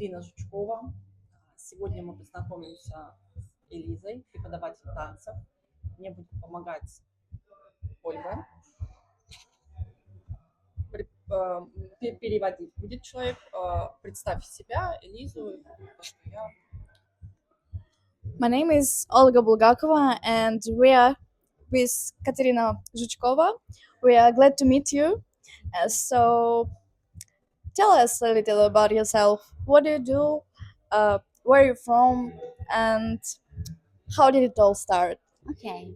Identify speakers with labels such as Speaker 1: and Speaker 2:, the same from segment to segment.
Speaker 1: Катерина Жучкова. Сегодня мы познакомимся с Элизой, преподаватель танцев. Мне будет помогать Ольга. Переводить будет человек. Представь себя, Элизу.
Speaker 2: My name is Olga Bulgakova, and we are with Katerina Zhuchkova. We are glad to meet you. So, tell us a little about yourself. What do you do? Where are you from? And how did it all start?
Speaker 3: Okay,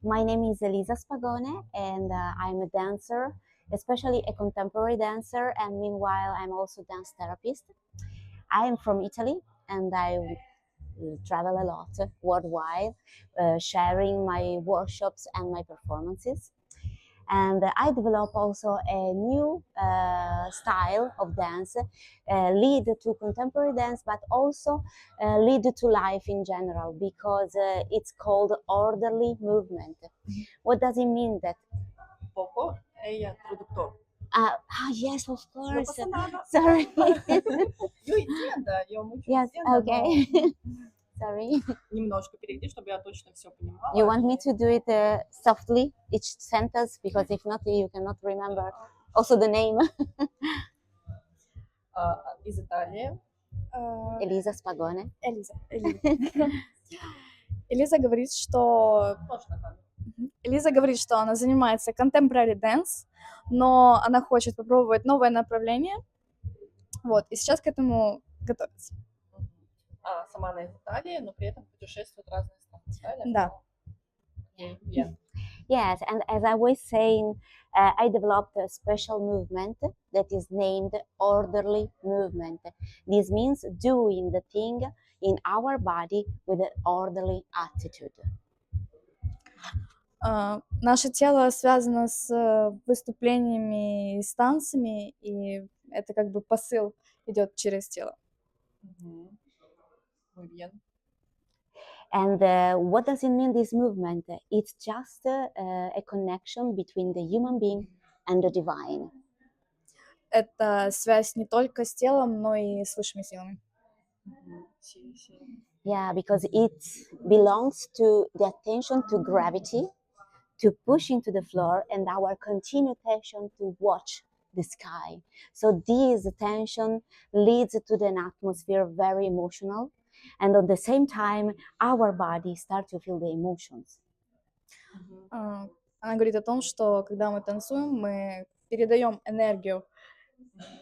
Speaker 3: my name is Elisa Spagone, and I'm a dancer, especially a contemporary dancer, and meanwhile, I'm also a dance therapist. I am from Italy, and I travel a lot worldwide, sharing my workshops and my performances. And I develop also a new style of dance, lead to contemporary dance, but also lead to life in general, because it's called orderly movement. What does it mean that?
Speaker 1: Poco ella traductor.
Speaker 3: Yes, of
Speaker 1: No
Speaker 3: course.
Speaker 1: pasa nada.
Speaker 3: Sorry.
Speaker 1: Yo entiendo, yo mucho
Speaker 3: Yes,
Speaker 1: entiendo,
Speaker 3: okay.
Speaker 1: но
Speaker 3: Sorry.
Speaker 1: немножко перейди, чтобы я точно все понимала.
Speaker 3: You want me to do it softly, each sentence, because if not, you cannot remember also the name.
Speaker 1: Из Италии.
Speaker 3: Elisa Spagone.
Speaker 2: Элиза. Элиза говорит, что
Speaker 1: Можно так.
Speaker 2: Элиза говорит, что она занимается contemporary dance, но она хочет попробовать новое направление. Вот, и сейчас к этому готовится.
Speaker 1: Сама она из Италии, но при этом путешествует в разные страны, правильно?
Speaker 2: Да.
Speaker 1: Yeah.
Speaker 3: Yes, and as I was saying, I developed a special movement that is named orderly movement. This means doing the thing in our body with an orderly attitude.
Speaker 2: Наше тело связано с выступлениями и с танцами, и это как бы посыл идет через тело.
Speaker 1: Muy bien.
Speaker 3: And what does it mean, this movement? It's just a connection between the human being and the divine.
Speaker 2: Это связь не только с телом, но и с высшими силами.
Speaker 3: Yeah, because it belongs to the attention to gravity, to push into the floor, and our continued attention to watch the sky. So this attention leads to an atmosphere very emotional, and at the same time, our body starts to feel the emotions.
Speaker 2: Она говорит о том, что когда мы танцуем, мы передаем энергию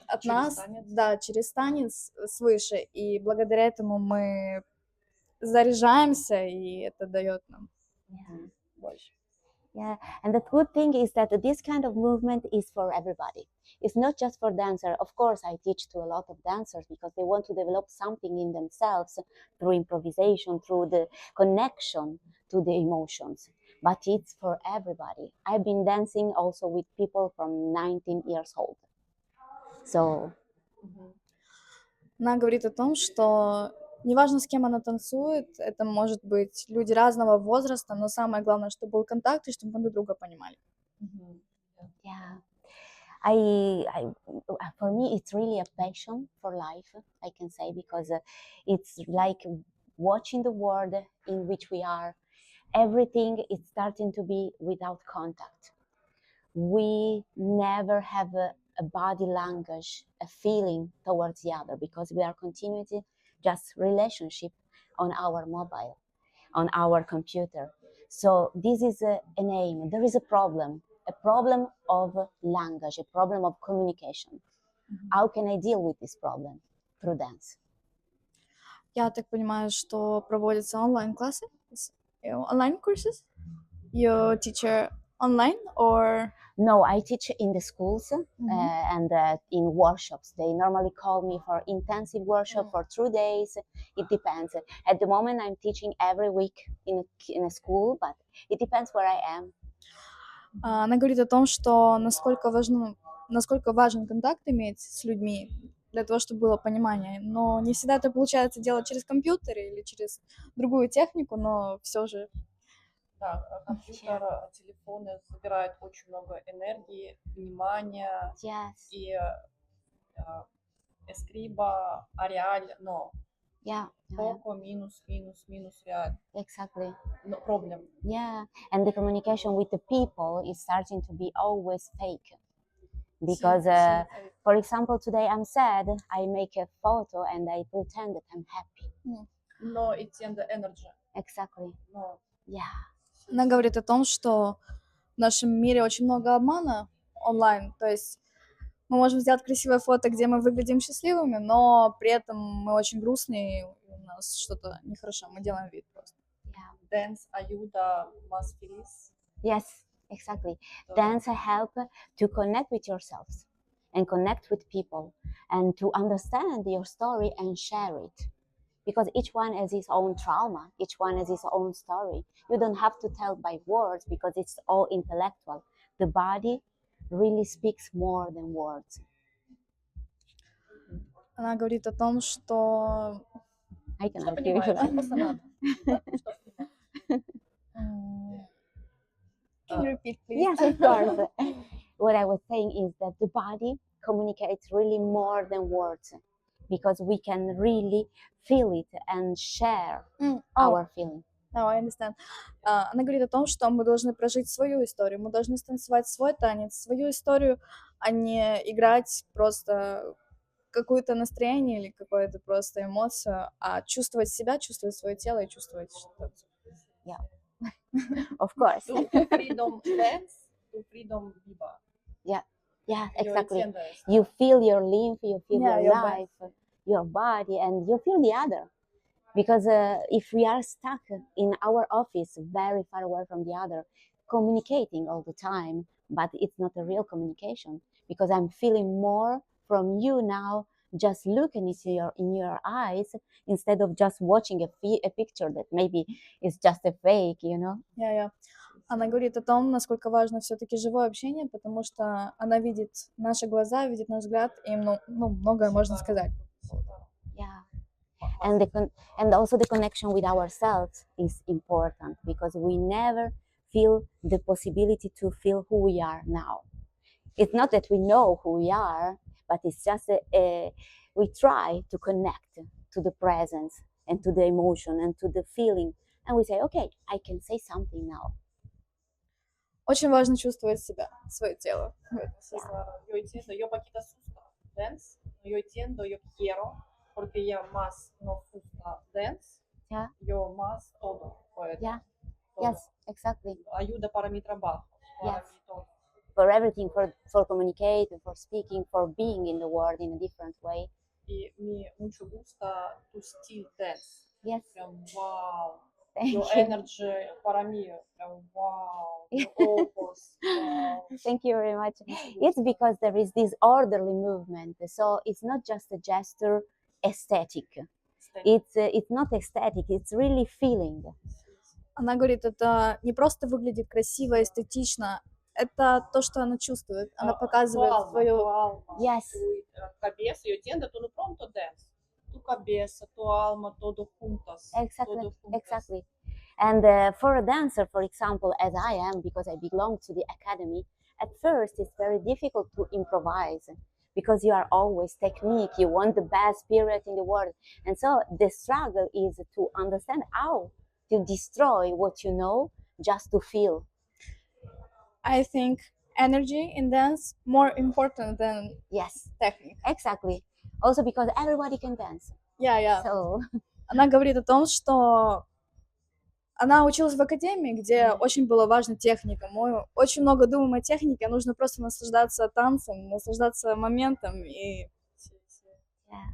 Speaker 2: от
Speaker 1: Через
Speaker 2: нас,
Speaker 1: танец.
Speaker 2: да, через танец свыше, и благодаря этому мы заряжаемся, и это дает нам больше.
Speaker 3: Yeah, and the good thing is that this kind of movement is for everybody. It's not just for dancers. Of course, I teach to a lot of dancers because they want to develop something in themselves through improvisation, through the connection to the emotions. But it's for everybody. I've been dancing also with people from 19 years old. So,
Speaker 2: Она говорит о том, что неважно, с кем она танцует, это может быть люди разного возраста, но самое главное, чтобы был контакт и чтобы мы друг друга понимали.
Speaker 3: yeah. For me, it's really a passion for life, I can say, because it's like watching the world in which we are. Everything is starting to be without contact. We never have a body language, a feeling towards the other, because we are continuing just relationship on our mobile, on our computer. So this is an aim. There is a problem of language, a problem of communication. How can I deal with this problem? Through dance.
Speaker 2: Я так понимаю, что проводятся онлайн-классы, онлайн-курсы? You teach online or?
Speaker 3: No, I teach in the schools and in workshops. They normally call me for intensive workshop for 2 days. It depends. At the moment, I'm teaching every week in a school, but it depends where I am.
Speaker 2: Она говорит о том, что насколько важен контакт иметь с людьми для того, чтобы было понимание. Но не всегда это получается делать через компьютер или через другую технику, но все же.
Speaker 1: Да, компьютер, телефоны забирают очень много энергии, внимания.
Speaker 3: Yes.
Speaker 1: И escriba a real, no.
Speaker 3: Yeah, yeah,
Speaker 1: Poco, minus real.
Speaker 3: exactly.
Speaker 1: No problem.
Speaker 3: Yeah, and the communication with the people is starting to be always fake. Because, for example, today I'm sad, I make a photo and I pretend that I'm happy.
Speaker 1: No, it's in the energy.
Speaker 3: Exactly.
Speaker 1: No.
Speaker 3: Yeah.
Speaker 2: Она говорит о том, что в нашем мире очень много обмана онлайн. То есть мы можем сделать красивое фото, где мы выглядим счастливыми, но при этом мы очень грустные, и у нас что-то нехорошо. Мы делаем вид просто.
Speaker 3: Yeah.
Speaker 1: Dance ayuda más feliz.
Speaker 3: Yes, exactly. Dance help to connect with yourselves and connect with people and to understand your story and share it. Because each one has his own trauma, each one has his own story. You don't have to tell by words because it's all intellectual. The body really speaks more than words.
Speaker 2: Она говорит о том, что...
Speaker 3: I can
Speaker 1: Что
Speaker 3: help you if
Speaker 1: понимаешь?
Speaker 3: you
Speaker 1: Просто надо. Да? Что понимаешь?
Speaker 2: Can you repeat, please?
Speaker 3: Yes, of course. What I was saying is that the body communicates really more than words because we can really feel it and share our feeling.
Speaker 2: Oh, I understand. Она говорит о том, что мы должны прожить свою историю, мы должны станцевать свой танец, свою историю, а не играть просто какое-то настроение или какую-то просто эмоцию, а чувствовать себя, чувствовать свое тело и чувствовать что-то.
Speaker 3: Yeah, of course.
Speaker 1: To freedom dance, to freedom viva.
Speaker 3: Yeah,
Speaker 1: Yo
Speaker 3: exactly.
Speaker 1: entiendo eso.
Speaker 3: You feel your lymph, you feel
Speaker 2: Yeah,
Speaker 3: your
Speaker 2: your
Speaker 3: life, your body, and you feel the other. Because if we are stuck in our office, very far away from the other, communicating all the time, but it's not a real communication because I'm feeling more from you now, just looking into in your eyes instead of just watching a picture that maybe is just a fake, you know?
Speaker 2: Yeah. Она говорит о том, насколько важно все-таки живое общение, потому что она видит наши глаза, видит наш взгляд, и многое можно сказать.
Speaker 3: Yeah. And also the connection with ourselves is important because we never feel the possibility to feel who we are now. It's not that we know who we are, but it's just we try to connect to the presence and to the emotion and to the feeling. And we say, okay, I can say something now.
Speaker 2: Очень важно чувствовать себя, свое тело.
Speaker 1: Yo entiendo, yo poquito asusto dance, yo entiendo, yo quiero, porque ya más no gusta dance,
Speaker 3: Yeah.
Speaker 1: yo más todo.
Speaker 3: Yeah.
Speaker 1: Todo.
Speaker 3: Yes, exactly.
Speaker 1: Ayuda para mi trabajo, para
Speaker 3: Yes.
Speaker 1: mi todo.
Speaker 3: For everything, for communicating, for speaking, for being in the world in a different way.
Speaker 1: Y me mucho gusta tu style dance.
Speaker 3: Yes.
Speaker 1: Прям вау.
Speaker 3: Thank
Speaker 1: Your
Speaker 3: you.
Speaker 1: energy para mí, прям вау. Your ojos, вау.
Speaker 3: Thank you very much. It's because there is this orderly movement, so it's not just a gesture aesthetic. It's not aesthetic, it's really feeling.
Speaker 2: Она говорит, это не просто выглядит красиво, эстетично, это то, что она чувствует. Она показывает свою...
Speaker 3: Yes.
Speaker 1: Tu cabeça, eu entendo, tu no pronto dance. Tu cabeça, tu alma, todo juntas.
Speaker 3: Exactly,
Speaker 1: Todo juntas.
Speaker 3: exactly. And for a dancer, for example, as I am, because I belong to the academy, at first it's very difficult to improvise because you are always technique, you want the best period in the world. And so the struggle is to understand how to destroy what you know just to feel.
Speaker 2: I think energy in dance more important than
Speaker 3: Yes,
Speaker 2: technique.
Speaker 3: exactly. Also because everybody can dance.
Speaker 2: Yeah.
Speaker 3: So
Speaker 2: Она говорит о том, что она училась в академии, где очень было важно техника. Мы очень много думаем о технике, а нужно просто наслаждаться танцем, наслаждаться моментом. И...
Speaker 3: yeah.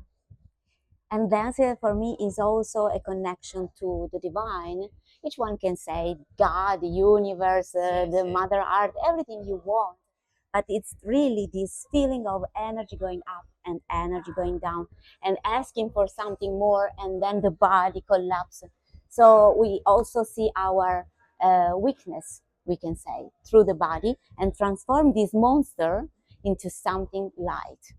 Speaker 3: And dance for me is also a connection to the divine. Each one can say God, the universe, the Mother Earth, everything you want. But it's really this feeling of energy going up and energy going down and asking for something more, and then the body collapses. So we also see our weakness, we can say, through the body and transform this monster into something light.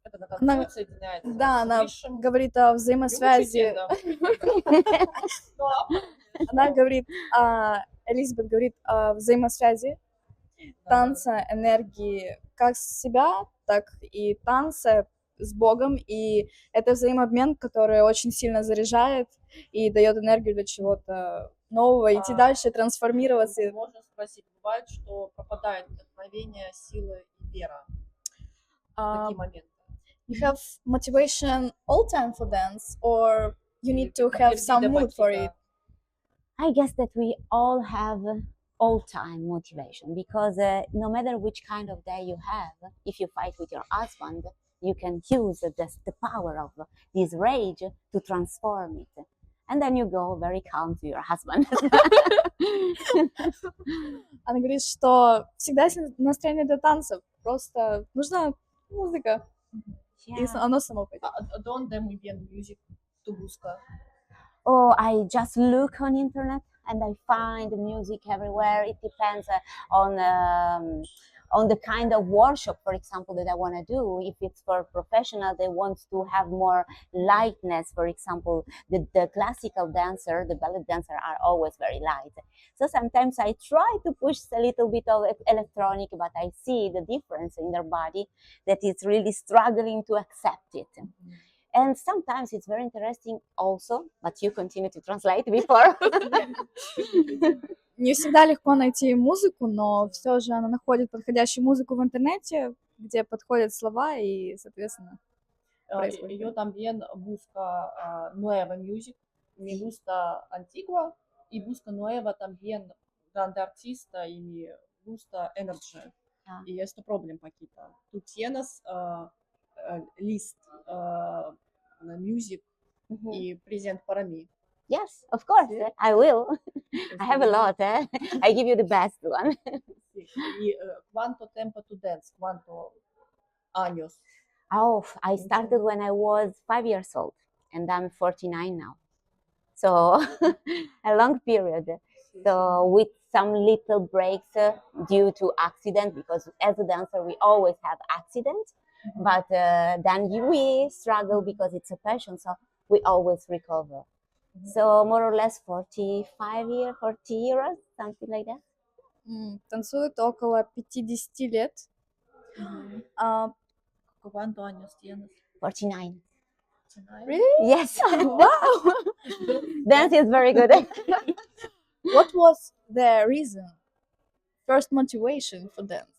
Speaker 1: Это как Бог соединяется
Speaker 2: Да,
Speaker 1: с
Speaker 2: она
Speaker 1: высшим.
Speaker 2: говорит о взаимосвязи. Она говорит, Элизабет говорит о взаимосвязи танца, энергии, как себя так и танцы с Богом, и это взаимообмен, который очень сильно заряжает и дает энергию для чего-то нового, идти дальше, трансформироваться.
Speaker 1: Можно спросить, бывает, что пропадает вдохновение, сила и вера в
Speaker 2: А,
Speaker 1: такие моменты?
Speaker 2: You have motivation all time for dance, or you need to have some mood for it?
Speaker 3: I guess that we all have all-time motivation because no matter which kind of day you have, if you fight with your husband, you can use the power of this rage to transform it. And then you go very calm to your husband.
Speaker 2: Она говорит, что всегда есть настроение для танцев, просто нужна музыка, и оно само пойдет.
Speaker 1: De unde îmi vine music tu busca?
Speaker 3: Oh, I just look on internet and I find music everywhere. It depends on the kind of workshop, for example, that I want to do. If it's for professional, they want to have more lightness. For example, the classical dancer, the ballet dancer are always very light. So sometimes I try to push a little bit of electronic, but I see the difference in their body that is really struggling to accept it. And sometimes it's very interesting also, but you continue to translate before.
Speaker 2: Не всегда легко найти музыку, но все же она находит подходящую музыку в интернете, где подходят слова и, соответственно, происходит.
Speaker 1: Yo también busca nueva music, me gusta antigua y busca nueva también grande artista y me gusta energy. Y esto problem, Paquita. Tú tienes list music y present para mí.
Speaker 3: Yes, of course,
Speaker 1: Sí.
Speaker 3: I will. I have a lot. I give you the best one.
Speaker 1: Sí. ¿Y cuánto tiempo tú dance? ¿Cuántos años?
Speaker 3: Oh, I started when I was 5 years old, and I'm 49 now. So a long period. So with some little breaks due to accident, because as a dancer we always have accidents. But then we struggle because it's a passion, so we always recover. So more or less 45 years, 40 years, something like that.
Speaker 2: Танцует около 50 лет.
Speaker 1: ¿Cuántos años tienes?
Speaker 3: 49.
Speaker 2: Really?
Speaker 3: Yes.
Speaker 2: Wow!
Speaker 3: Dance is very good.
Speaker 2: What was the reason? First motivation for dance?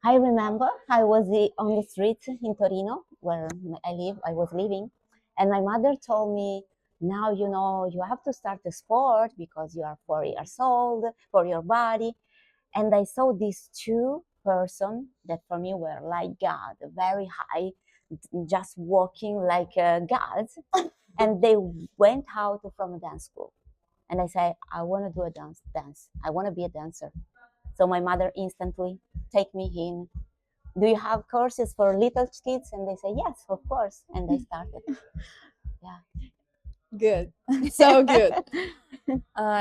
Speaker 3: I remember I was on the street in Torino, where I was living, and my mother told me, now you know you have to start a sport because you are 4 years old for your body. And I saw these two persons that for me were like God, very high, just walking like gods. And they went out from a dance school. And I said, I want to do a dance. I want to be a dancer. So my mother instantly take me in. Do you have courses for little kids? And they say, yes, of course. And they started. Yeah.
Speaker 2: Good. So good.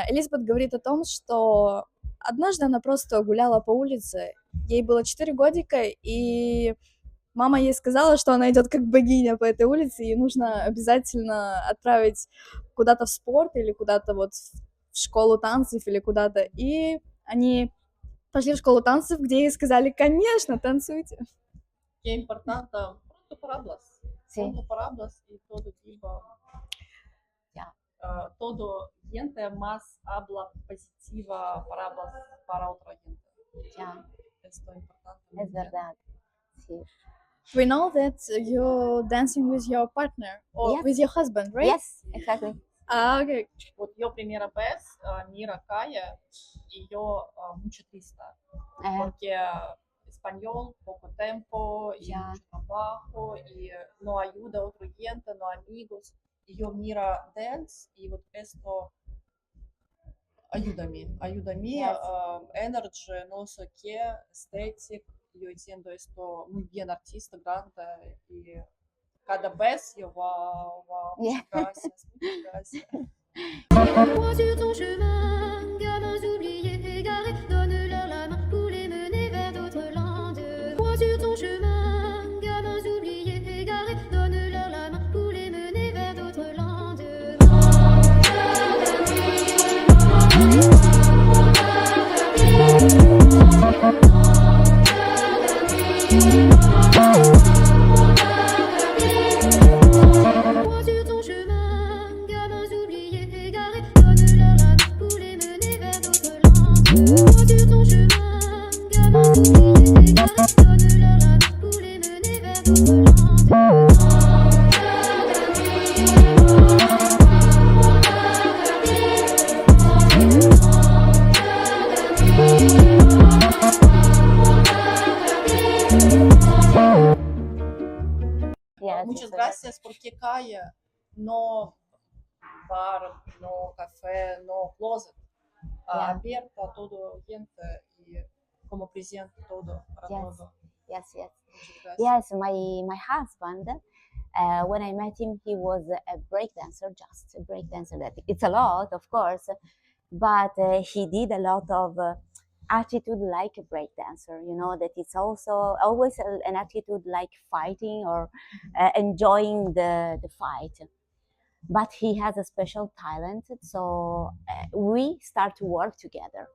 Speaker 2: Элизабет говорит о том, что однажды она просто гуляла по улице. Ей было 4 годика, и мама ей сказала, что она идет как богиня по этой улице, и нужно обязательно отправить куда-то в спорт или куда-то вот в школу танцев или куда-то. И они пошли в школу танцев, где ей сказали, конечно, танцуйте.
Speaker 1: Que é importante, pronto para hablas.
Speaker 3: Sí.
Speaker 1: Pronto para hablas y todo tipo.
Speaker 3: Ya.
Speaker 1: Todo gente más habla positiva para hablas para otra gente.
Speaker 3: Ya.
Speaker 1: Esto es importante.
Speaker 3: Es verdad. Sí.
Speaker 2: We know that you're dancing with your partner or
Speaker 3: Yes.
Speaker 2: with your husband, right?
Speaker 3: Yes, exactly.
Speaker 2: Okay.
Speaker 1: Вот yo primera vez, Mira calle y yo mucho triste. Porque español, poco tiempo y
Speaker 3: Ya.
Speaker 1: mucho trabajo y no ayuda a otra gente, no amigos. Y yo mira dance y вот esto ayúdame,
Speaker 3: Yes.
Speaker 1: energy, no sé qué, aesthetic. Yo entiendo esto muy bien, artista grande y cada vez yo wow,
Speaker 3: Yeah.
Speaker 1: muchas gracias.
Speaker 4: Crois sur ton chemin, gamins oubliés, égarés, donne-leur la main pour les mener vers d'autres landes. Crois sur ton chemin, gamins oubliés, égarés, donne-leur la main pour les mener vers d'autres landes. Landes. oubliés égarés, donne-leur la main pour les mener vers d'autres
Speaker 3: Yes,
Speaker 1: Muchas
Speaker 3: it's a-
Speaker 1: gracias porque calle, no bar, no café, no closet.
Speaker 3: Yeah.
Speaker 1: Abierta todo gente y como presente todo para
Speaker 3: Yes.
Speaker 1: todo.
Speaker 3: Yes, yes.
Speaker 1: Muchas gracias.
Speaker 3: Yes, my husband, when I met him, he was a breakdancer, just a breakdancer. That it's a lot, of course, but he did a lot of attitude like a breakdancer. You know that it's also always an attitude like fighting or enjoying the fight. But he has a special talent, so we start to work together,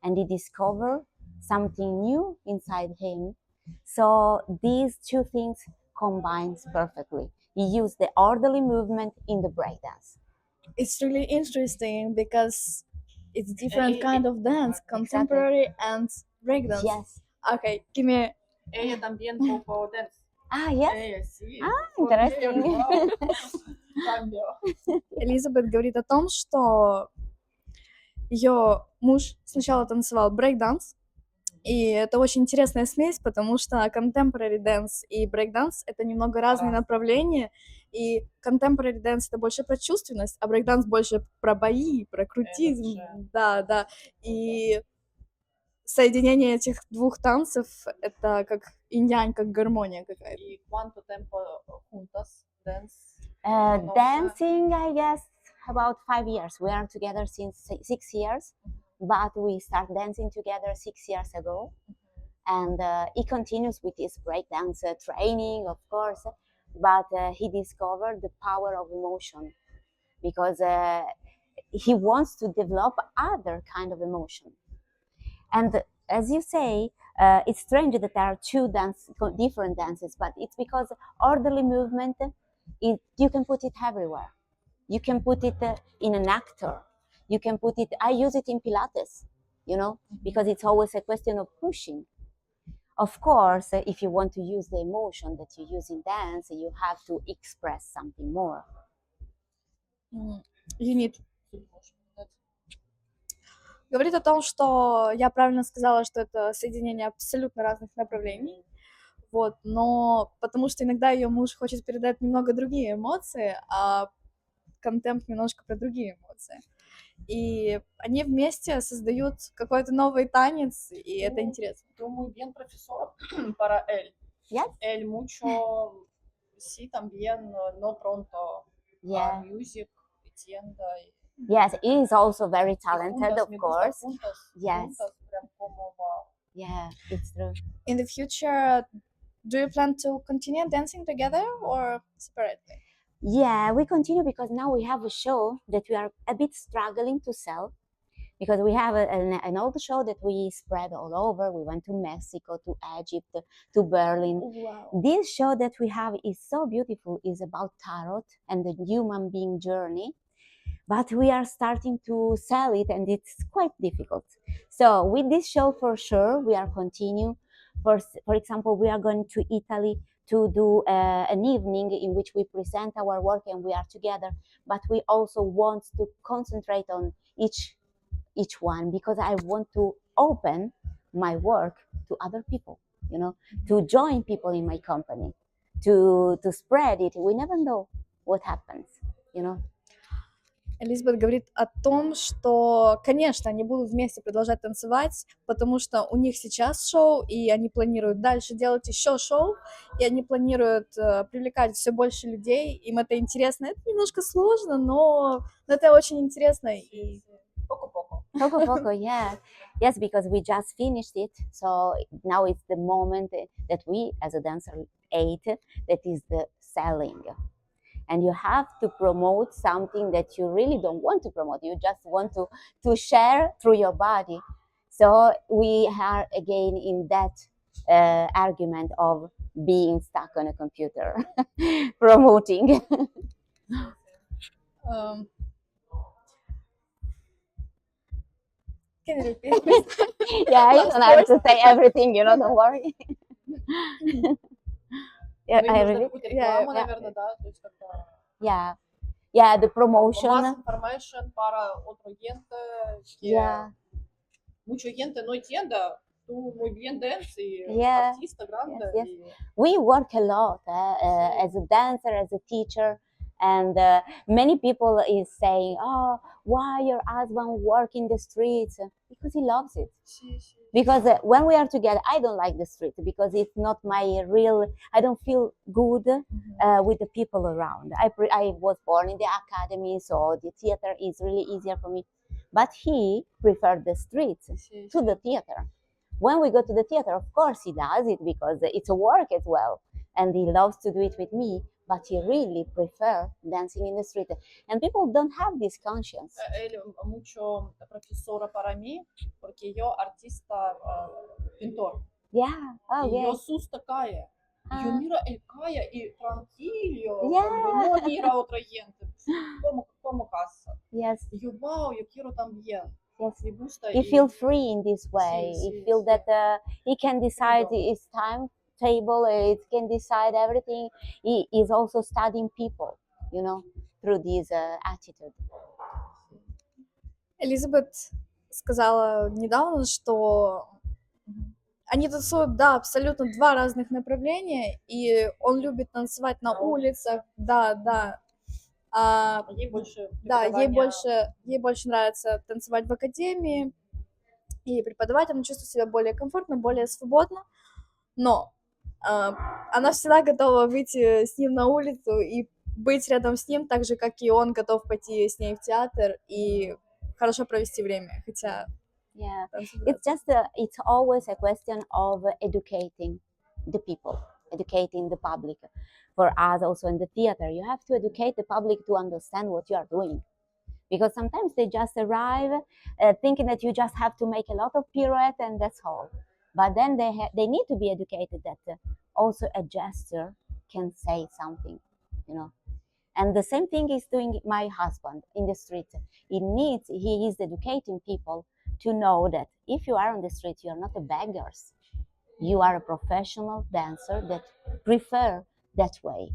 Speaker 3: and he discovered something new inside him. So these two things combines perfectly. He used the orderly movement in the breakdance.
Speaker 2: It's really interesting because it's different
Speaker 1: Eh,
Speaker 2: kind of dance, contemporary and breakdance.
Speaker 3: Yes.
Speaker 2: Okay, give me.
Speaker 1: Ella también poco dance.
Speaker 3: Yes.
Speaker 1: Ella sí.
Speaker 3: Interesting.
Speaker 1: Wow. Cambio.
Speaker 2: Элизабет говорит о том, что ее муж сначала танцевал брейк-данс, и это очень интересная смесь, потому что contemporary dance и breakdance — это немного разные направления, и contemporary dance — это больше про чувственность, а breakdance больше про бои, про крутизм, да, и соединение этих двух танцев — это как инь-янь, как гармония какая-то.
Speaker 1: ¿Y cuánto tiempo juntas dance?
Speaker 3: Dancing, I guess, about 5 years. We are together since 6 years, but we start dancing together 6 years ago. And he continues with his breakdance training, of course, but he discovered the power of emotion because he wants to develop other kind of emotion. And as you say, it's strange that there are two different dances, but it's because orderly movement, you can put it everywhere. You can put it in an actor. You can put it, I use it in Pilates, you know, because it's always a question of pushing. Of course, if you want to use the emotion that you use in dance, you have to express something more.
Speaker 2: You need. Говорит о том, что я правильно сказала, что это соединение абсолютно разных направлений, вот, но потому что иногда ее муж хочет передать немного другие эмоции, а контемп немножко про другие эмоции. И они вместе создают какой-то новый танец, и это интересно.
Speaker 1: Tú muy bien, profesor, para él.
Speaker 3: Yes.
Speaker 1: Él mucho, sí, también, no pronto,
Speaker 3: Yeah.
Speaker 1: music, tienda.
Speaker 3: Yes, he is also very talented,
Speaker 1: Juntas,
Speaker 3: of
Speaker 1: me gusta
Speaker 3: course.
Speaker 1: juntas,
Speaker 3: Yes.
Speaker 1: juntas, prям como va.
Speaker 3: Yeah, it's true.
Speaker 2: In the future, do you plan to continue dancing together or separately?
Speaker 3: Yeah, we continue because now we have a show that we are a bit struggling to sell because we have an old show that we spread all over. We went to Mexico, to Egypt, to Berlin.
Speaker 2: Wow.
Speaker 3: This show that we have is so beautiful, is about tarot and the human being journey. But we are starting to sell it and it's quite difficult. So with this show, for sure, we are continue. For example, we are going to Italy to do an evening in which we present our work and we are together. But we also want to concentrate on each one because I want to open my work to other people, you know, to join people in my company, to spread it. We never know what happens, you know.
Speaker 2: Элизабет говорит о том, что, конечно, они будут вместе продолжать танцевать, потому что у них сейчас шоу, и они планируют дальше делать еще шоу, и они планируют привлекать все больше людей. Им это интересно. Это немножко сложно, но это очень интересно. И
Speaker 1: Poco.
Speaker 3: Poco, yeah. Yes, because we just finished it. So now it's the moment that we, as a dancer, ate, that is the selling. And you have to promote something that you really don't want to promote. You just want to share through your body. So we are again in that argument of being stuck on a computer, promoting.
Speaker 2: Can you repeat, please?
Speaker 3: Yeah, you
Speaker 2: Last
Speaker 3: don't have to
Speaker 2: words.
Speaker 3: say everything, don't worry. Yeah,
Speaker 1: Ну, им
Speaker 3: I
Speaker 1: нужно
Speaker 3: repeat.
Speaker 1: какую-то
Speaker 2: Yeah,
Speaker 1: рекламу,
Speaker 3: yeah.
Speaker 1: наверное, да, то есть как-то
Speaker 3: Yeah, yeah, the
Speaker 1: mass
Speaker 3: promotion.
Speaker 1: information para otro gente que
Speaker 3: Yeah,
Speaker 1: mucha gente no entiende tu muy bien dance y
Speaker 3: yeah,
Speaker 1: artista grande
Speaker 3: yes.
Speaker 1: y
Speaker 3: We work a lot as a dancer, as a teacher, and many people is saying, "Oh, why your husband work in the streets?" Because he loves it.
Speaker 1: sí, sí.
Speaker 3: Because when we are together, I don't like the street because it's not my real. I don't feel good with the people around. I was born in the academy, so the theater is really easier for me. But he preferred the streets
Speaker 1: Sí,
Speaker 3: to
Speaker 1: sí.
Speaker 3: the theater. When we go to the theater, of course he does it because it's a work as well, and he loves to do it with me. But he really prefer dancing in the street, and people don't have this conscience.
Speaker 1: Él mucho profesora para mí porque yo artista pintor.
Speaker 3: Yeah. Oh,
Speaker 1: Y yo
Speaker 3: yes.
Speaker 1: sus такая. Yo
Speaker 3: Ah.
Speaker 1: miro el calle y tranquilo,
Speaker 3: Yeah.
Speaker 1: como no mira a otra gente, como casa.
Speaker 3: Yes.
Speaker 1: Y yo, wow, yo quiero también.
Speaker 3: Yes.
Speaker 1: Me gusta.
Speaker 3: He feels free in this way.
Speaker 1: Sí,
Speaker 3: He
Speaker 1: sí,
Speaker 3: feels
Speaker 1: sí.
Speaker 3: that he can decide
Speaker 1: Freedom.
Speaker 3: his timetable. It can decide everything. He is also studying people, through this attitude.
Speaker 2: Элизабет сказала недавно, что они танцуют, да, абсолютно два разных направления, и он любит танцевать на улицах, да. А
Speaker 1: Ей больше
Speaker 2: да,
Speaker 1: преподавания.
Speaker 2: ей больше нравится танцевать в академии и преподавать, она чувствует себя более комфортно, более свободно, но она всегда готова выйти с ним на улицу и быть рядом с ним, так же, как и он готов пойти с ней в театр и хорошо провести время, хотя...
Speaker 3: Yeah, it's always a question of educating the people, educating the public. For us also in the theater, you have to educate the public to understand what you are doing. Because sometimes they just arrive thinking that you just have to make a lot of pirouette and that's all. But then they need to be educated that also a gesture can say something, And the same thing is doing my husband in the street. He is educating people to know that if you are on the street, you are not a beggars. You are a professional dancer that prefer that way.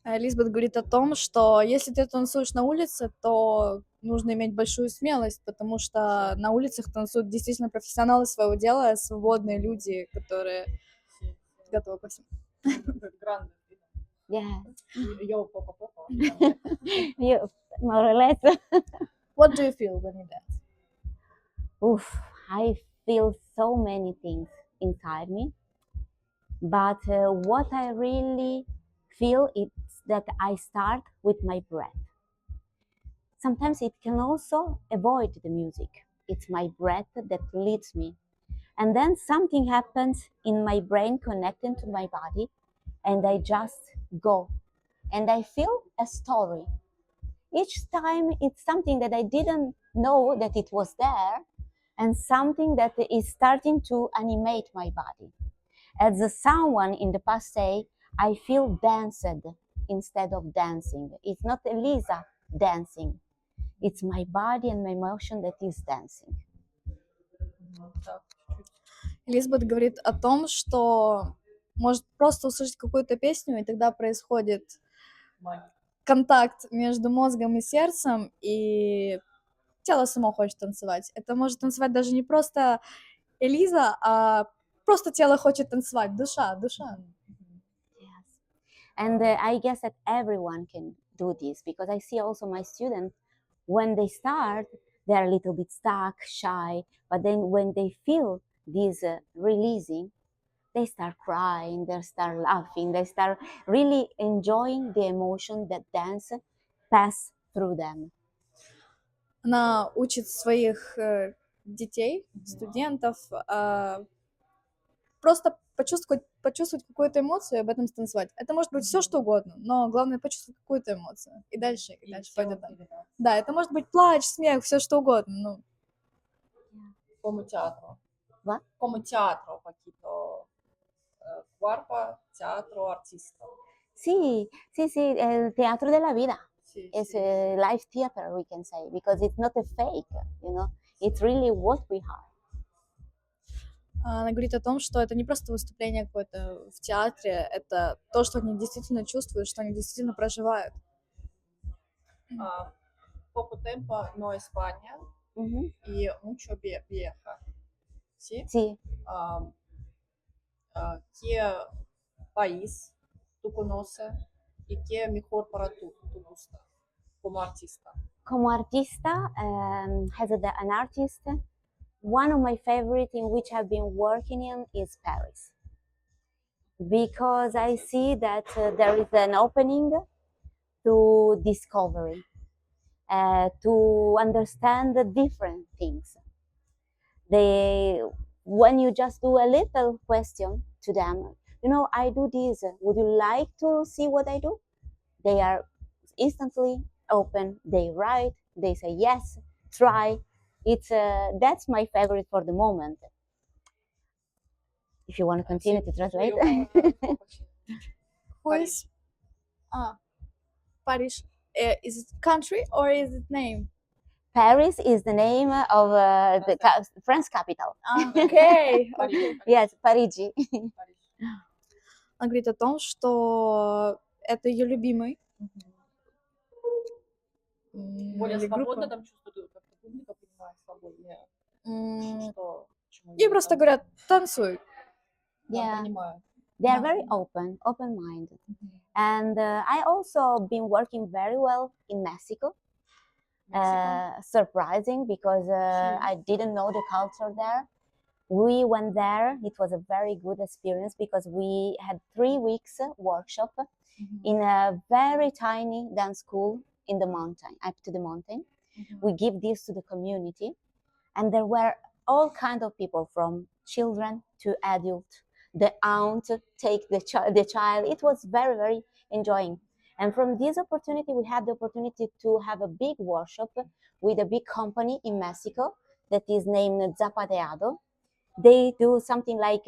Speaker 2: Лизбет говорит о том, что если ты танцуешь на улице, то нужно иметь большую смелость, потому что на улицах танцуют действительно профессионалы своего дела, свободные люди, которые готовы ко всему.
Speaker 1: Grande.
Speaker 3: Yeah.
Speaker 1: Yo poco.
Speaker 3: You, more or less.
Speaker 2: What do you feel when you dance?
Speaker 3: Oof, I feel so many things inside me. But what I really feel is that I start with my breath. Sometimes it can also avoid the music. It's my breath that leads me. And then something happens in my brain connecting to my body, and I just go. And I feel a story. Each time it's something that I didn't know that it was there, and something that is starting to animate my body. As someone in the past say, I feel danced instead of dancing. It's not Elisa dancing. It's my body and my emotion that is dancing.
Speaker 2: Лизбет говорит о том, что может просто услышать какую-то песню, и тогда происходит контакт между мозгом и сердцем, и тело само хочет танцевать. Это может танцевать даже не просто Элиза, а просто тело хочет танцевать, душа.
Speaker 3: Yes. And I guess that everyone can do this, because I see also my students, when they start, they're a little bit stuck, shy, but then when they feel this releasing, they start crying, they start laughing, they start really enjoying the emotion that dance pass through them.
Speaker 2: Она учит своих детей, студентов просто почувствовать какую-то эмоцию и об этом станцевать. Это может быть все что угодно, но главное почувствовать какую-то эмоцию. И дальше пойдет. Да, это может быть плач, смех, все что угодно.
Speaker 1: Como teatro.
Speaker 3: What?
Speaker 1: Como teatro, poquito. Cuerpo, teatro, artista.
Speaker 3: Sí, el teatro de la vida.
Speaker 1: Sí,
Speaker 3: It's
Speaker 1: sí.
Speaker 3: a live theater, we can say, because it's not a fake, It's really what we are.
Speaker 2: Она говорит о том, что это не просто выступление какое-то в театре, это то, что они действительно чувствуют, что они действительно проживают.
Speaker 1: Poco tempo no España y mucho vieja. ¿Sí?
Speaker 3: Sí.
Speaker 1: ¿Qué país tú conoces y qué mejor para tú gusta como artista?
Speaker 3: Como artista, as an artist, one of my favorite in which I've been working in is Paris, because I see that there is an opening to discovery, to understand the different things. When you just do a little question to them, I do this, would you like to see what I do? They are instantly open, they write, they say yes, try. That's my favorite for the moment. If you want to continue to translate.
Speaker 2: Who is Paris? Is it country or is it name?
Speaker 3: Paris is the name of the France capital.
Speaker 2: Okay.
Speaker 3: Yes, Parigi.
Speaker 2: Она говорит о том, что это ее любимый.
Speaker 1: Более свободно там чувствуют, как публика понимает свободнее.
Speaker 2: И просто говорят, танцуй.
Speaker 3: Yeah. They are very open-minded. And I also been working very well in Mexico. Surprising, because I didn't know the culture there. We went there. It was a very good experience because we had 3 weeks workshop in a very tiny dance school in the mountain, up to the mountain. We give this to the community, and there were all kinds of people, from children to adults. The aunt take the child. It was very, very enjoying. And from this opportunity, we had the opportunity to have a big workshop with a big company in Mexico that is named Zapateado. They do something like,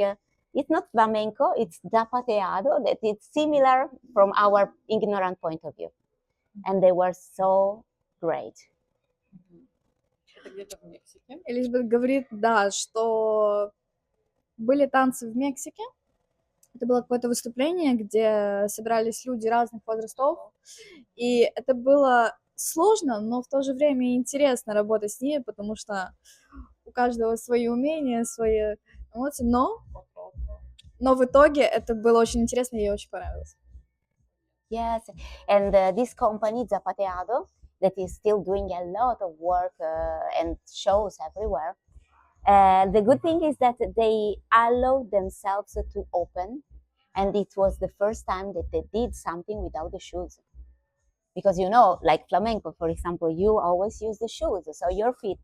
Speaker 3: it's not flamenco, it's zapateado, that it's similar from our ignorant point of view. And they were so great.
Speaker 2: Элизабет говорит, да, что были танцы в Мексике. Это было какое-то выступление, где собирались люди разных возрастов. И это было сложно, но в то же время интересно работать с ними, потому что у каждого свои умения, свои эмоции. Но в итоге это было очень интересно, и ей очень понравилось.
Speaker 3: Yes, and this company, Zapateado, that is still doing a lot of work and shows everywhere. The good thing is that they allow themselves to open, and it was the first time that they did something without the shoes. Because like flamenco, for example, you always use the shoes, so your feet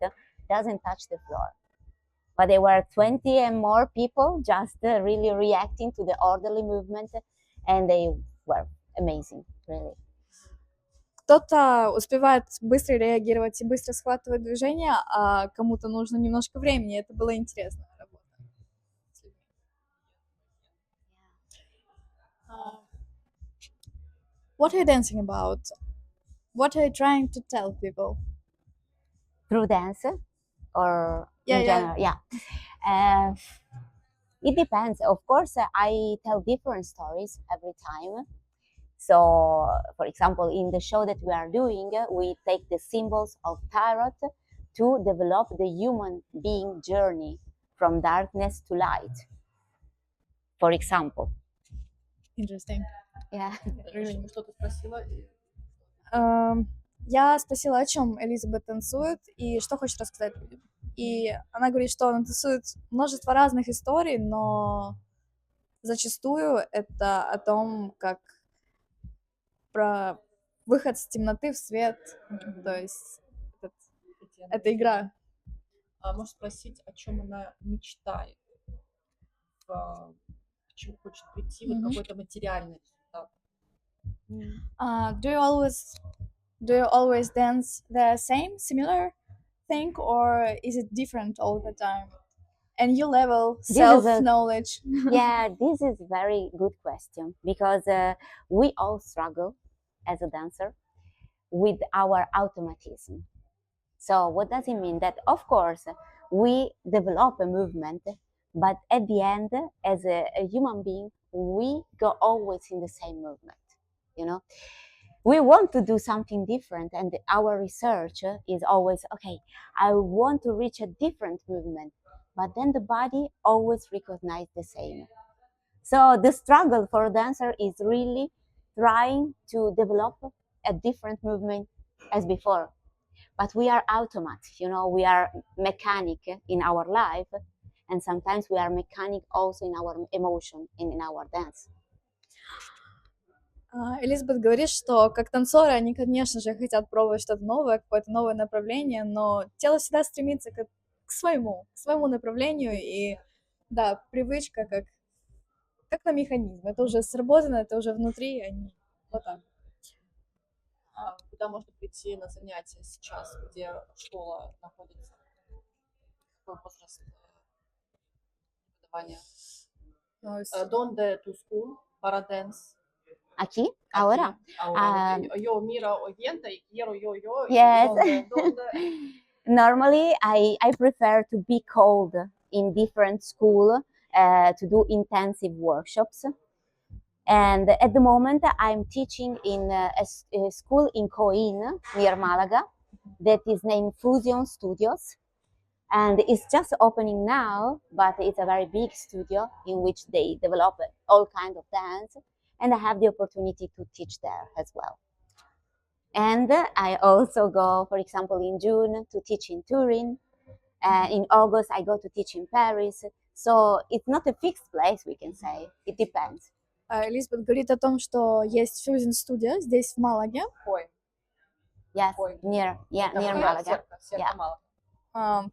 Speaker 3: doesn't touch the floor. But there were 20 and more people just really reacting to the orderly movement, and they were amazing, really.
Speaker 2: Кто-то успевает быстро реагировать и быстро схватывать движения, а кому-то нужно немножко времени. Это было интересно. What are you dancing about? What are you trying to tell people?
Speaker 3: Through dance, or in general? Yeah. It depends. Of course, I tell different stories every time. So, for example, in the show that we are doing, we take the symbols of tarot to develop the human being journey from darkness to light. For example.
Speaker 2: Interesting.
Speaker 3: Yeah.
Speaker 1: Что-то спросила?
Speaker 2: Я спросила, о чем Элизабет танцует и что хочет рассказать людям. И она говорит, что она танцует множество разных историй, но зачастую это о том, как про выход с темноты в свет. То есть это игра.
Speaker 1: Можешь спросить, о чем она мечтает? К чему хочет прийти, вот какой-то материальный результат?
Speaker 2: Do you always dance the same, similar thing, or is it different all the time? And you level self-knowledge.
Speaker 3: Yeah, this is a very good question, because we all struggle as a dancer with our automatism. So what does it mean? That of course we develop a movement, but at the end, as a human being, we go always in the same movement. You know, we want to do something different, and our research is always okay. I want to reach a different movement, but then the body always recognizes the same. So the struggle for a dancer is really trying to develop a different movement as before. But we are automatic, you know, we are mechanic in our life, and sometimes we are mechanic also in our emotion and in our dance.
Speaker 2: Элизабет говорит, что как танцоры они, конечно же, хотят пробовать что-то новое, какое-то новое направление, но тело всегда стремится к своему направлению, и да, привычка как на механизм. Это уже сработано, это уже внутри, они вот так.
Speaker 1: Куда можно прийти на занятия сейчас, где школа находится? Какой возраст преподавания? Donde tu school para dance?
Speaker 3: Aquí, ahora.
Speaker 1: Yo mira oyente y quiero yo.
Speaker 3: Yes.
Speaker 1: ¿Dónde?
Speaker 3: Normally, I prefer to be called in different school to do intensive workshops. And at the moment, I'm teaching in a school in Coin, near Malaga, that is named Fusion Studios. And it's just opening now, but it's a very big studio in which they develop all kinds of dance. And I have the opportunity to teach there as well. And I also go, for example, in June to teach in Turin. In August, I go to teach in Paris. So it's not a fixed place, we can say. It depends.
Speaker 2: Элизабет говорит о том, что есть Fusion Studio здесь, в Малаге.
Speaker 3: Yes, near Malaga.
Speaker 2: Yeah.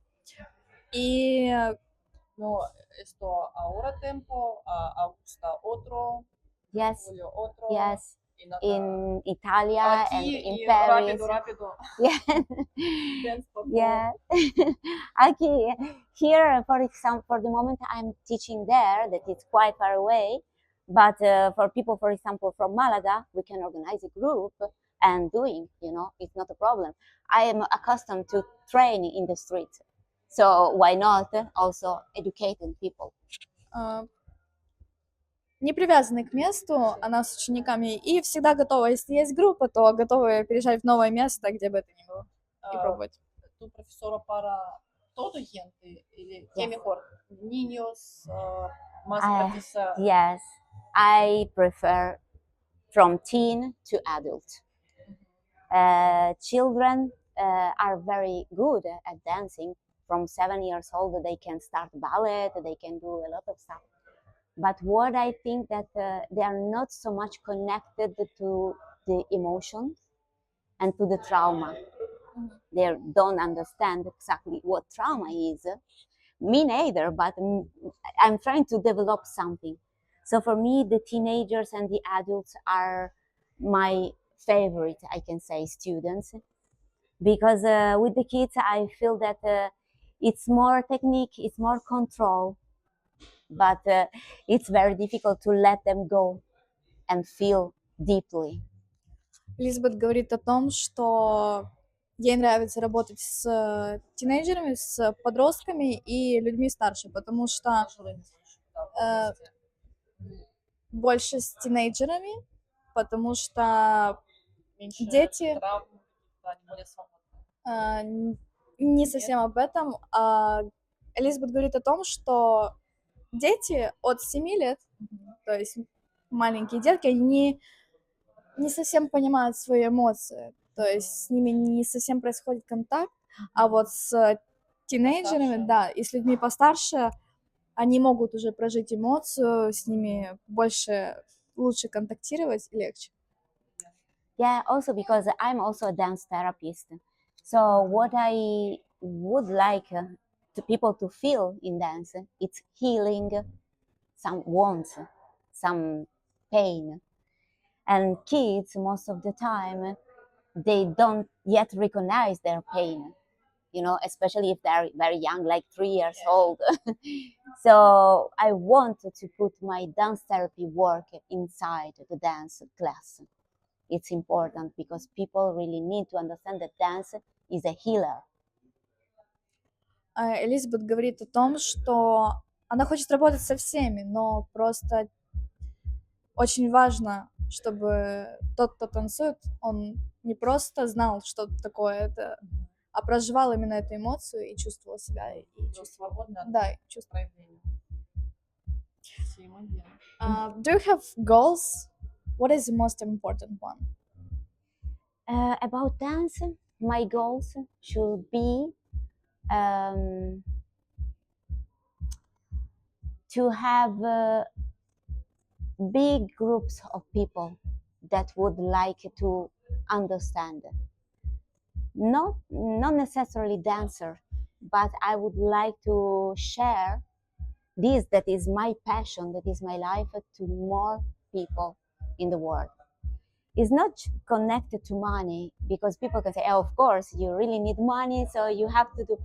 Speaker 2: Y
Speaker 1: no, esto ahora tiempo, Augusta otro,
Speaker 3: yes,
Speaker 1: Julio otro.
Speaker 3: Yes, in Italia and in Paris.
Speaker 1: Rápido.
Speaker 3: Yeah. Yeah. Aquí, here, for example, for the moment I'm teaching there, that it's quite far away. But for people, for example, from Malaga, we can organize a group and doing, you know, it's not a problem. I am accustomed to training in the street. So why not also educating people?
Speaker 2: Не привязаны к месту, она с учениками, и всегда готова, если есть группа, то готовы переезжать в новое место, где бы это ни было, и пробовать.
Speaker 1: Tu profesora para todo gente, ¿qué mejor? Niños, más artistas.
Speaker 3: Yes, I prefer from teen to adult. Children are very good at dancing. From 7 years old, they can start ballet, they can do a lot of stuff. But what I think that they are not so much connected to the emotions and to the trauma. They don't understand exactly what trauma is. Me neither, but I'm trying to develop something. So for me, the teenagers and the adults are my favorite, I can say, students. Because with the kids, I feel that it's more technique, it's more control, but it's very difficult to let them go and feel deeply.
Speaker 2: Элизабет говорит о том, что ей нравится работать с тинейджерами, с подростками и людьми старше, потому что больше с тинейджерами, потому что дети не совсем об этом. Элизабет говорит о том, что дети от 7 лет, то есть маленькие детки, они не совсем понимают свои эмоции, то есть с ними не совсем происходит контакт, а вот с тинейджерами, да, и с людьми постарше, они могут уже прожить эмоцию, с ними лучше контактировать и легче.
Speaker 3: Yeah, also because I'm also a dance therapist. So what I would like to people to feel in dance, it's healing some wounds, some pain. And kids, most of the time, they don't yet recognize their pain, you know, especially if they're very young, like 3 years old. So I wanted to put my dance therapy work inside the dance class. It's important because people really need to understand that dance is a healer.
Speaker 2: Элизабет говорит о том, что она хочет работать со всеми, но просто очень важно, чтобы тот, кто танцует, он не просто знал, что такое это, а проживал именно эту эмоцию и чувствовал себя. И чувствовал,
Speaker 1: Свободно от
Speaker 2: да, чувствовал.
Speaker 1: проявления. Всем отдельно.
Speaker 2: Do you have goals? What is the most important one?
Speaker 3: About dance, my goals should be to have big groups of people that would like to understand. Not necessarily dancer, but I would like to share this that is my passion, that is my life, to more people in the world. It's not connected to money, because people can say, oh, of course, you really need money, so you have to do.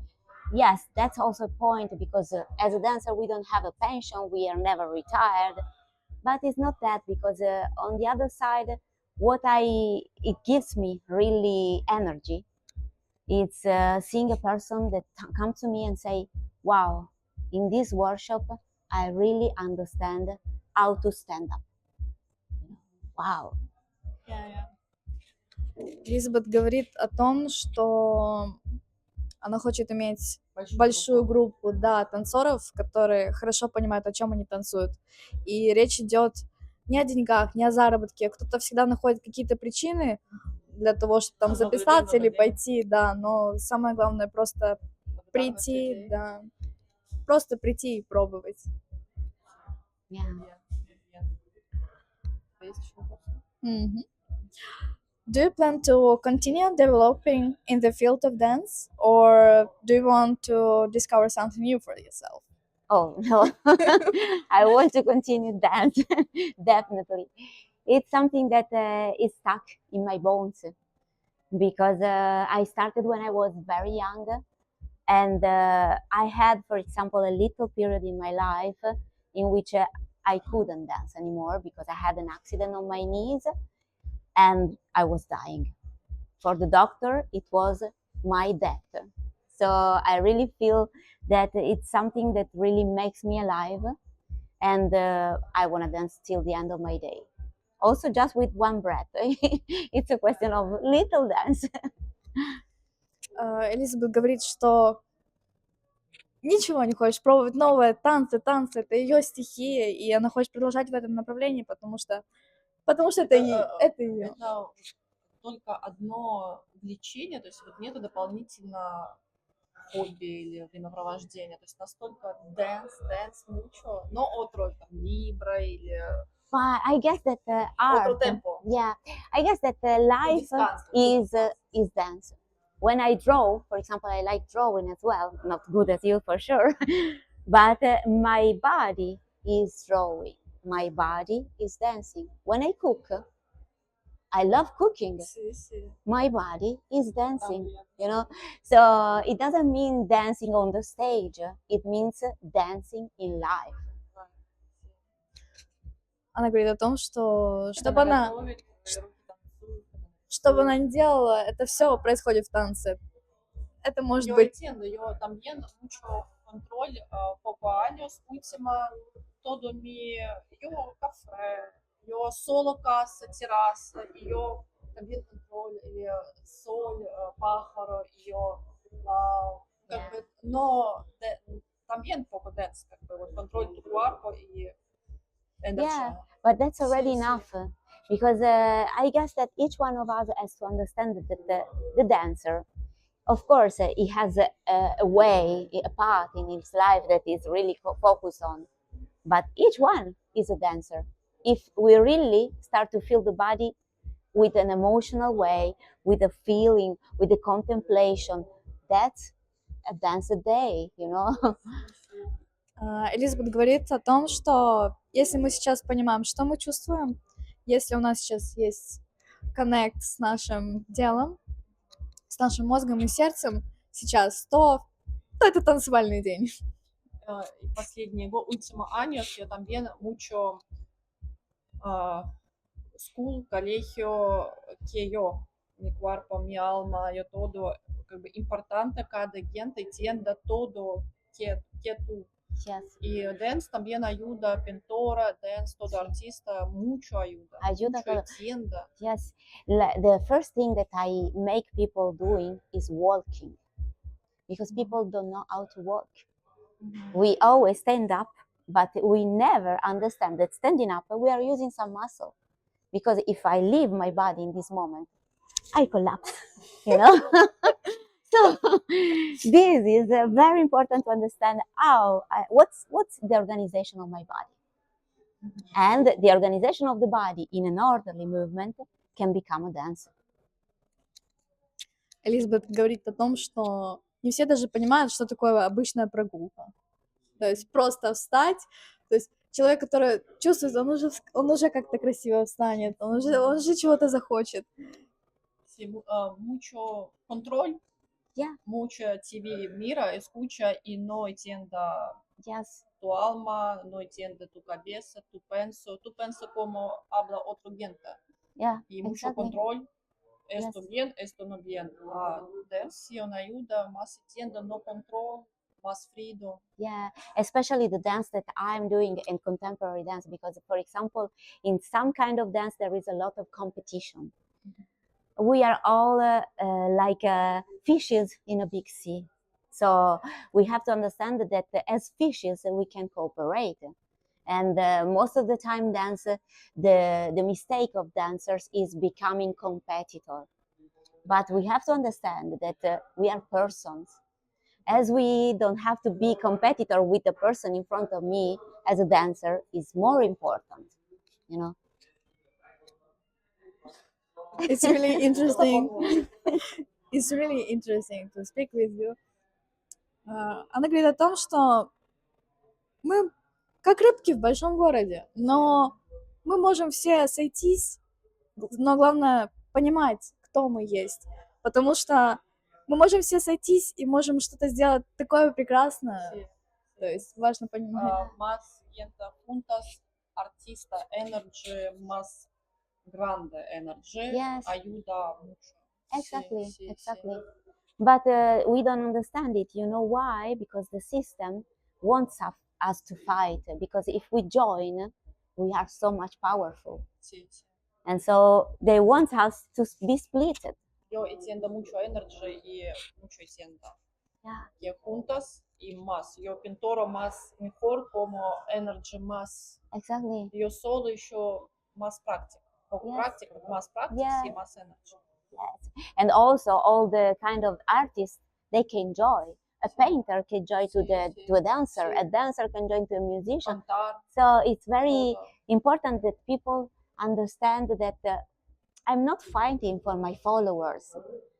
Speaker 3: Yes, that's also a point, because as a dancer, we don't have a pension, we are never retired. But it's not that, because on the other side, it gives me really energy. It's seeing a person that comes to me and say, wow, in this workshop, I really understand how to stand up. Wow.
Speaker 2: Элизабет говорит о том, что она хочет иметь большую группу, да, танцоров, которые хорошо понимают, о чем они танцуют. И речь идет не о деньгах, не о заработке. Кто-то всегда находит какие-то причины для того, чтобы там записаться или пойти, да, но самое главное просто прийти, да, просто прийти и пробовать.
Speaker 3: Yeah.
Speaker 2: Mm-hmm. Do you plan to continue developing in the field of dance, or do you want to discover something new for yourself?
Speaker 3: Oh, no. I want to continue dance, definitely. It's something that is stuck in my bones, because I started when I was very young, and I had, for example, a little period in my life in which I couldn't dance anymore because I had an accident on my knees and I was dying. For the doctor, it was my death. So I really feel that it's something that really makes me alive, and I want to dance till the end of my day. Also, just with one breath. It's a question of little dance.
Speaker 2: Элизабет говорит, что ничего не хочешь пробовать новое, танцы, это ее стихия, и она хочет продолжать в этом направлении, потому что это ее.
Speaker 1: Это только одно увлечение, то есть вот нету дополнительно хобби или времяпровождения, то есть настолько dance mucho, но otro там libra или
Speaker 3: But I guess that art,
Speaker 1: otro tempo.
Speaker 3: yeah, I guess that life is dance. When I draw, for example, I like drawing as well, not good as you for sure, but my body is drawing, my body is dancing. When I cook, I love cooking. My body is dancing, you know. So it doesn't mean dancing on the stage. It means dancing in life.
Speaker 2: Она говорит о том, что чтобы она не делала, это все происходит в танце. Это может быть...
Speaker 1: Yo también mucho control poco años, última, todo mi, yo café, yo solo casa, terraza, yo también control, sol, pájaro, yo, как бы, но también poco dance, как бы, вот control tu cuerpo y energy.
Speaker 3: Yeah, but that's already enough, because I guess that each one of us has to understand that the dancer, of course, he has a way, a path in his life that is really focused on, but each one is a dancer. If we really start to feel the body with an emotional way, with a feeling, with the contemplation, that's a dance a day, you know.
Speaker 2: Элизабет говорит о том, что если мы сейчас понимаем, что мы чувствуем, если у нас сейчас есть коннект с нашим телом, с нашим мозгом и сердцем сейчас, то это танцевальный день.
Speaker 1: Y последние últimos años yo también mucho school, colegio, que yo, mi cuerpo, mi alma, yo todo как бы importante cada gente entienda todo que tú.
Speaker 3: Yes.
Speaker 1: Y dance también ayuda, pintora, dance, todo artista, mucho ayuda,
Speaker 3: Ayuda
Speaker 1: mucho
Speaker 3: todo.
Speaker 1: entienda.
Speaker 3: Yes. The first thing that I make people doing is walking, because people don't know how to walk. We always stand up, but we never understand that standing up we are using some muscle. Because if I leave my body in this moment, I collapse, you know. So this is very important to understand what's the organization of my body, and the organization of the body in an orderly movement can become a dancer.
Speaker 2: Элизабет говорит о том, что не все даже понимают, что такое обычная прогулка. То есть просто встать, то есть человек, который чувствует, он уже как-то красиво встанет, он уже чего-то захочет.
Speaker 1: Mucho control,
Speaker 3: Yeah.
Speaker 1: mucha TV mira, escucha y no entienda
Speaker 3: Yes.
Speaker 1: tu alma, no entiende tu cabeza, tu piensa como habla otro gente.
Speaker 3: Yeah.
Speaker 1: Y mucho
Speaker 3: Exactly.
Speaker 1: control, esto
Speaker 3: Yes.
Speaker 1: bien, esto no bien. Dance ayuda, más entiende, no control, más frío.
Speaker 3: Yeah, especially the dance that I'm doing in contemporary dance, because, for example, in some kind of dance there is a lot of competition. We are all like fishes in a big sea. So we have to understand that as fishes we can cooperate. And most of the time the mistake of dancers is becoming competitor. But we have to understand that we are persons. As we don't have to be competitor with the person in front of me as a dancer is more important, you know.
Speaker 2: It's really interesting. It's really interesting to speak with you. Она говорит о том, что мы как рыбки в большом городе, но мы можем все сойтись, но главное понимать, кто мы есть, потому что мы можем все сойтись и можем что-то сделать такое прекрасное. То есть важно понимать.
Speaker 1: Más gente juntas, artista, energy, más grande energy,
Speaker 3: Yes.
Speaker 1: ayuda mucho.
Speaker 3: Exactly,
Speaker 1: Sí, sí,
Speaker 3: exactly.
Speaker 1: sí.
Speaker 3: But we don't understand it. You know why? Because the system wants us to fight. Because if we join, we are so much powerful.
Speaker 1: Sí, sí.
Speaker 3: And so they want us to be split.
Speaker 1: Yo entiendo mucho energy y mucho entiendo.
Speaker 3: Yeah.
Speaker 1: Que juntas y más. Yo pintoro más mejor como energy más.
Speaker 3: Exactly.
Speaker 1: Yo solo еще más práctica. Poco
Speaker 3: Yes.
Speaker 1: práctica, más práctica
Speaker 3: Yeah.
Speaker 1: y más energy.
Speaker 3: Yes. And also all the kind of artists, they can join. A painter can join to a dancer. A dancer can join to a musician.
Speaker 1: Cantar,
Speaker 3: So it's very
Speaker 1: todo.
Speaker 3: important that people understand that I'm not fighting for my followers.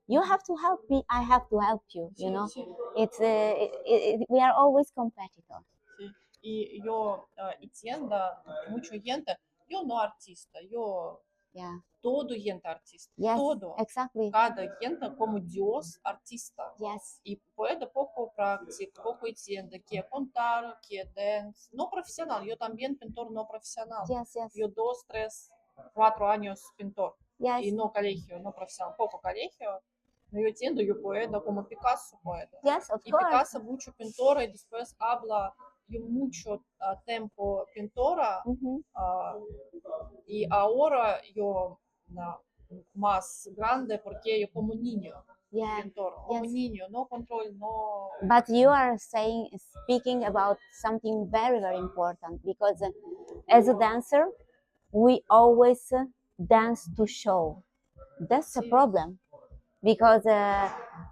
Speaker 3: You have to help me, I have to help you, you know.
Speaker 1: Sí, sí.
Speaker 3: It's we are always competitors.
Speaker 1: Sí. Y yo entiendo mucho gente. Yo no artista, yo
Speaker 3: Yeah.
Speaker 1: todo gente artista.
Speaker 3: Yes.
Speaker 1: Todo.
Speaker 3: Exactly.
Speaker 1: Cada gente como Dios artista.
Speaker 3: Yes.
Speaker 1: Y puede poco práctica, poco entiende que contar, que dance. No profesional, yo también pintor no profesional.
Speaker 3: Yes. Yes.
Speaker 1: Yo 2, 3, 4 años pintor.
Speaker 3: Yes.
Speaker 1: Y no colegio, no profesional, poco colegio. No yo entiendo, yo puedo, como Picasso puede.
Speaker 3: Yes, of
Speaker 1: Y
Speaker 3: course.
Speaker 1: Picasso mucho pintora y después habla yo mucho tiempo pintora.
Speaker 3: Mhm.
Speaker 1: Y ahora yo más grande porque yo como niño.
Speaker 3: Yeah.
Speaker 1: Pintor, como
Speaker 3: Yes.
Speaker 1: niño, no control, no.
Speaker 3: But you are speaking about something very, very important, because as a dancer, we always dance to show. That's a problem, because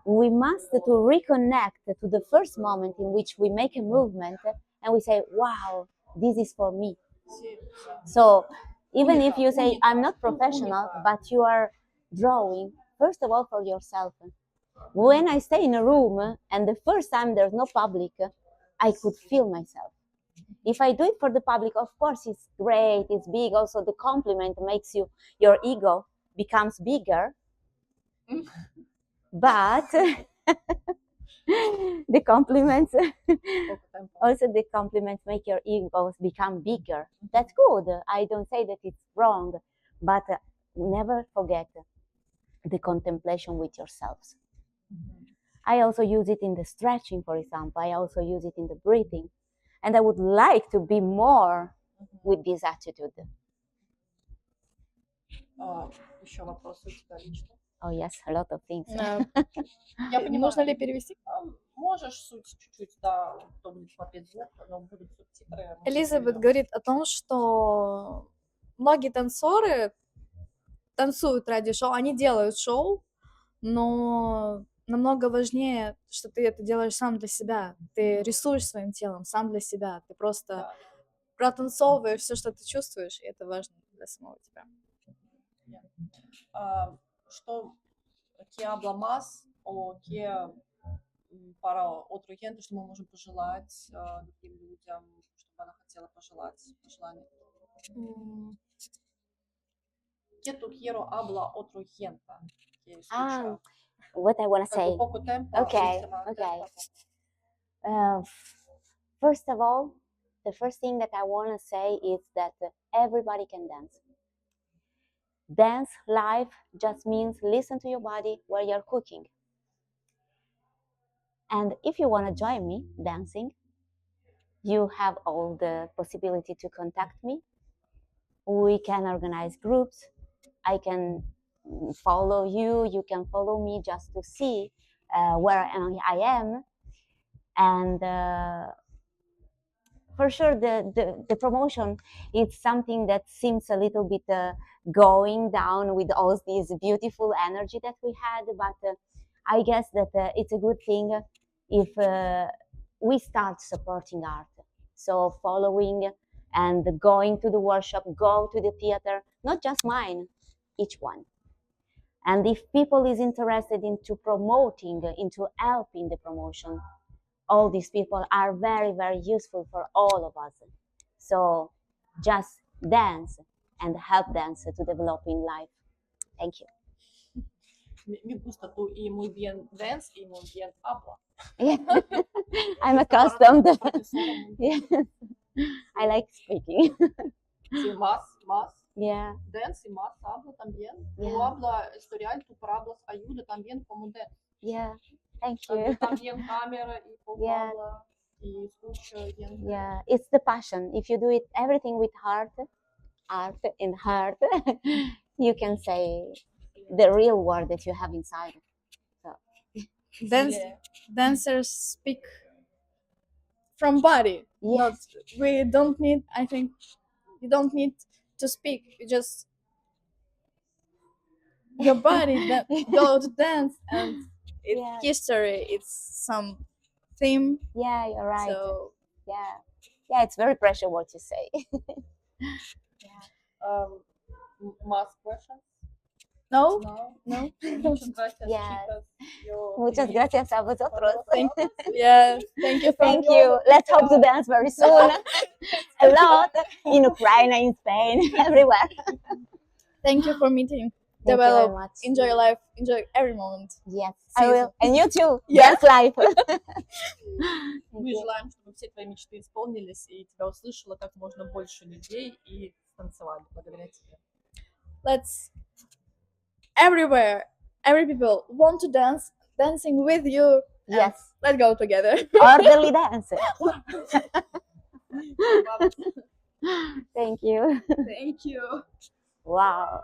Speaker 3: we must to reconnect to the first moment in which we make a movement and we say, wow, this is for me.
Speaker 1: Sí, sí.
Speaker 3: So even if you say,
Speaker 1: Única,
Speaker 3: I'm not professional,
Speaker 1: única.
Speaker 3: but you are drawing, first of all, for yourself. When I stay in a room and the first time there's no public, I could feel myself. If I do it for the public, of course, it's great, it's big. Also, the compliment makes your ego becomes bigger. But the compliments also the compliments make your egos become bigger. That's good. I don't say that it's wrong, but never forget the contemplation with yourselves. I also use it in the stretching, for example. I also use it in the breathing. And I would like to be more with this attitude.
Speaker 1: Еще вопросы у тебя лично?
Speaker 3: Oh, yes, a lot of things.
Speaker 1: Я понимаю.
Speaker 2: Нужно ли перевести?
Speaker 1: Можешь суть чуть-чуть, да, кто будет смотреть звук, но будут субтитры.
Speaker 2: Элизабет говорит о том, что многие танцоры танцуют ради шоу, они делают шоу, но намного важнее, что ты это делаешь сам для себя. Ты рисуешь своим телом сам для себя. Ты просто протанцовываешь все, что ты чувствуешь, и это важно для самого тебя.
Speaker 1: Что que habla más o que para otro gente, что мы можем пожелать другим людям, чтобы она хотела пожелать пожелание. Que tu quiero habla otro gente.
Speaker 3: What I want to say. Okay. First of all, the first thing that I want to say is that everybody can dance. Dance live just means listen to your body while you're cooking. And if you want to join me dancing, you have all the possibility to contact me. We can organize groups. I can follow you. You can follow me just to see where I am. And for sure, the promotion is something that seems a little bit going down with all this beautiful energy that we had. But I guess that it's a good thing if we start supporting art. So following and going to the workshop, go to the theater, not just mine, each one. And if people is interested into promoting, into helping the promotion, all these people are very, very useful for all of us. So just dance and help dance to develop in life. Thank you.
Speaker 1: Me gusta tú y muy bien dance y muy bien habla.
Speaker 3: Yeah. I'm accustomed. Yeah. I like speaking.
Speaker 1: Sí, más.
Speaker 3: Yeah.
Speaker 1: Dance y más habla también.
Speaker 3: Yeah.
Speaker 1: Tú habla historial, tú hablas ayuda también como dance.
Speaker 3: Yeah. Thank you.
Speaker 1: También cámara y poco
Speaker 3: Yeah.
Speaker 1: habla y escucha bien.
Speaker 3: Yeah, it's the passion. If you do it everything with heart and heart, you can say the real word that you have inside. So.
Speaker 2: Dancers speak from body.
Speaker 3: Yes.
Speaker 2: We don't need, I think, you don't need to speak. You just your body that go to dance, and it's history. It's some theme.
Speaker 3: Yeah, you're right.
Speaker 2: So
Speaker 3: yeah, it's very precious what you say.
Speaker 1: Más questions?
Speaker 2: No.
Speaker 1: Muchas gracias,
Speaker 3: Yes.
Speaker 1: chicas.
Speaker 3: Muchas gracias a vosotros.
Speaker 2: Yeah, thank you.
Speaker 3: Thank you. Let's hope to dance very soon. A lot in Ukraine, in Spain, everywhere.
Speaker 2: Thank you for meeting.
Speaker 3: Thank you very
Speaker 2: Develop.
Speaker 3: much.
Speaker 2: Enjoy your life. Enjoy every moment.
Speaker 3: Yes,
Speaker 2: See
Speaker 3: I
Speaker 2: you
Speaker 3: will.
Speaker 2: soon.
Speaker 3: And you too.
Speaker 2: Yeah.
Speaker 3: Dance life.
Speaker 1: Мы желаем, чтобы все твои мечты исполнились, и тебя услышало как можно больше людей и танцевали благодаря тебе.
Speaker 2: Let's everywhere. Every people want to dance, dancing with you.
Speaker 3: Yes.
Speaker 2: Let's go together.
Speaker 3: Orderly dance. Thank you.
Speaker 2: Thank you.
Speaker 3: Wow.